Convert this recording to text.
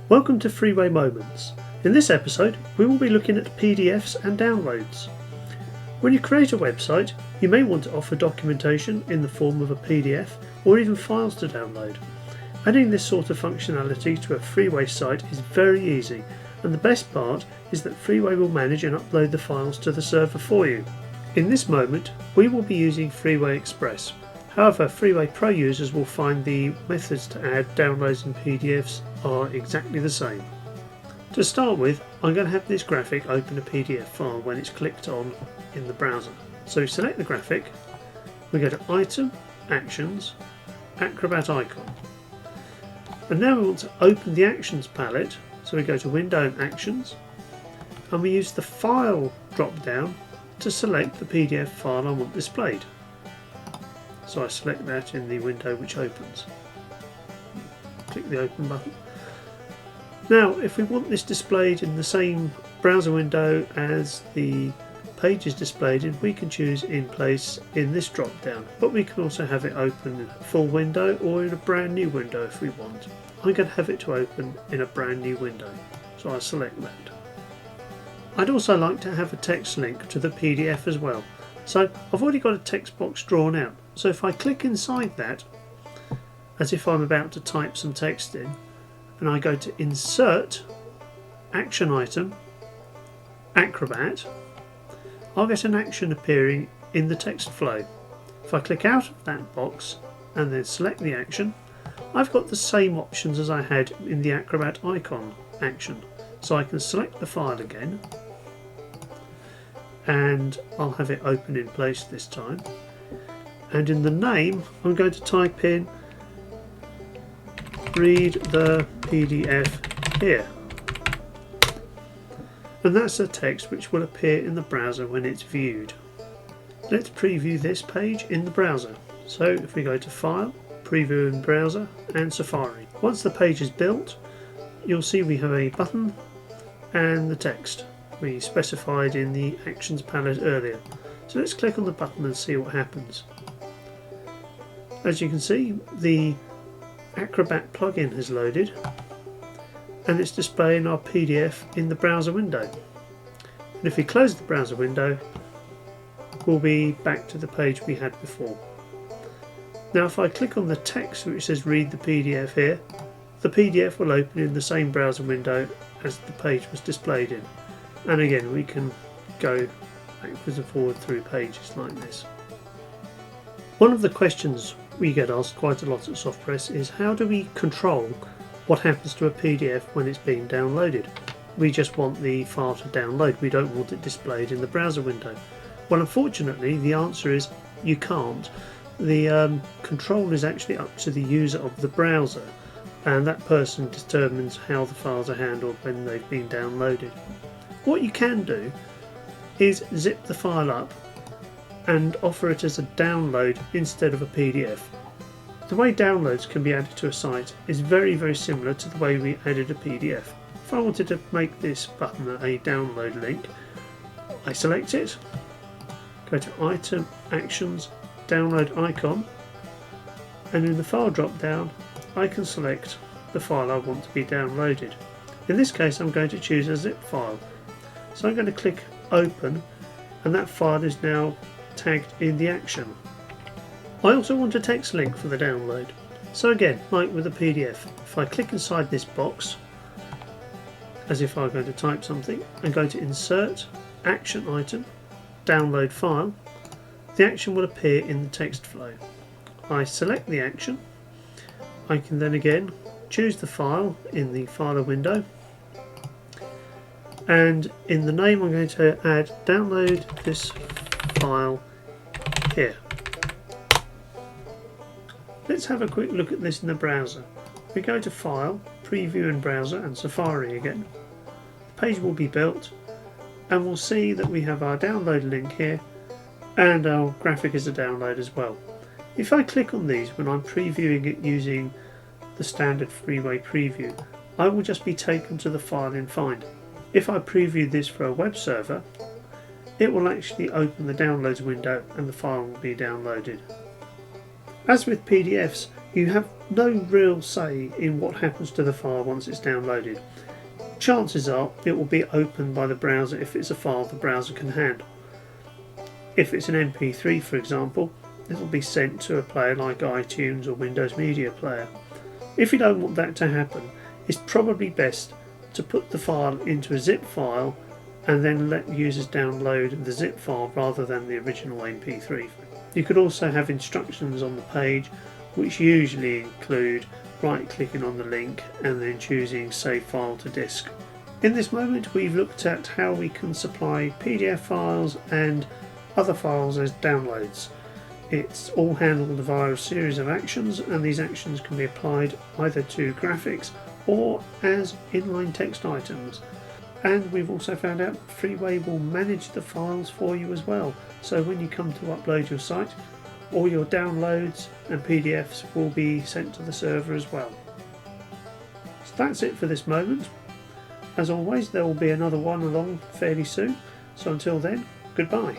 Welcome to Freeway Moments. In this episode, we will be looking at PDFs and downloads. When you create a website, you may want to offer documentation in the form of a PDF or even files to download. Adding this sort of functionality to a Freeway site is very easy, and the best part is that Freeway will manage and upload the files to the server for you. In this moment, we will be using Freeway Express. However, Freeway Pro users will find the methods to add downloads and PDFs are exactly the same. To start with, I'm going to have this graphic open a PDF file when it's clicked on in the browser. So select the graphic, we go to Item, Actions, Acrobat icon. And now we want to open the Actions palette, so we go to Window and Actions, and we use the File drop down to select the PDF file I want displayed. So I select that in the window which opens. Click the Open button. Now, if we want this displayed in the same browser window as the page is displayed in, we can choose In Place in this drop down, but we can also have it open in a full window or in a brand new window if we want. I'm going to have it to open in a brand new window, so I select that. I'd also like to have a text link to the PDF as well. So I've already got a text box drawn out, so if I click inside that, as if I'm about to type some text in, and I go to Insert, Action Item, Acrobat, I'll get an action appearing in the text flow. If I click out of that box and then select the action, I've got the same options as I had in the Acrobat icon action. So I can select the file again, and I'll have it open in place this time. And in the name, I'm going to type in Read the PDF here. And that's the text which will appear in the browser when it's viewed. Let's preview this page in the browser. So if we go to File, Preview in Browser and Safari. Once the page is built, you'll see we have a button and the text we specified in the Actions palette earlier. So let's click on the button and see what happens. As you can see, the Acrobat plugin has loaded and it's displaying our PDF in the browser window. And if we close the browser window, we'll be back to the page we had before. Now if I click on the text which says Read the PDF here, the PDF will open in the same browser window as the page was displayed in. And again, we can go backwards and forward through pages like this. One of the questions we get asked quite a lot at SoftPress is how do we control what happens to a PDF when it's being downloaded? We just want the file to download, we don't want it displayed in the browser window. Well, unfortunately the answer is you can't. The control is actually up to the user of the browser, and that person determines how the files are handled when they've been downloaded. What you can do is zip the file up and offer it as a download instead of a PDF. The way downloads can be added to a site is very similar to the way we added a PDF. If I wanted to make this button a download link, I select it, go to Item, Actions, Download icon, and in the file drop down I can select the file I want to be downloaded. In this case I'm going to choose a zip file. So I'm going to click Open, and that file is now tagged in the action. I also want a text link for the download. So again, like with a PDF, if I click inside this box, as if I'm going to type something, and go to Insert, Action Item, Download File, the action will appear in the text flow. I select the action. I can then again choose the file in the Filer window, and in the name I'm going to add Download this file here. Let's have a quick look at this in the browser. We go to File, Preview in Browser and Safari again. The page will be built and we'll see that we have our download link here and our graphic is a download as well. If I click on these when I'm previewing it using the standard Freeway preview, I will just be taken to the file in Find. If I preview this for a web server, it will actually open the downloads window and the file will be downloaded. As with PDFs, you have no real say in what happens to the file once it's downloaded. Chances are it will be opened by the browser if it's a file the browser can handle. If it's an MP3, for example, it will be sent to a player like iTunes or Windows Media Player. If you don't want that to happen, it's probably best to put the file into a zip file and then let users download the zip file rather than the original MP3. You could also have instructions on the page which usually include right-clicking on the link and then choosing Save File to Disk. In this moment we've looked at how we can supply PDF files and other files as downloads. It's all handled via a series of actions, and these actions can be applied either to graphics or as inline text items. And we've also found out Freeway will manage the files for you as well, so when you come to upload your site, all your downloads and PDFs will be sent to the server as well. So that's it for this moment. As always, there will be another one along fairly soon, so until then, goodbye.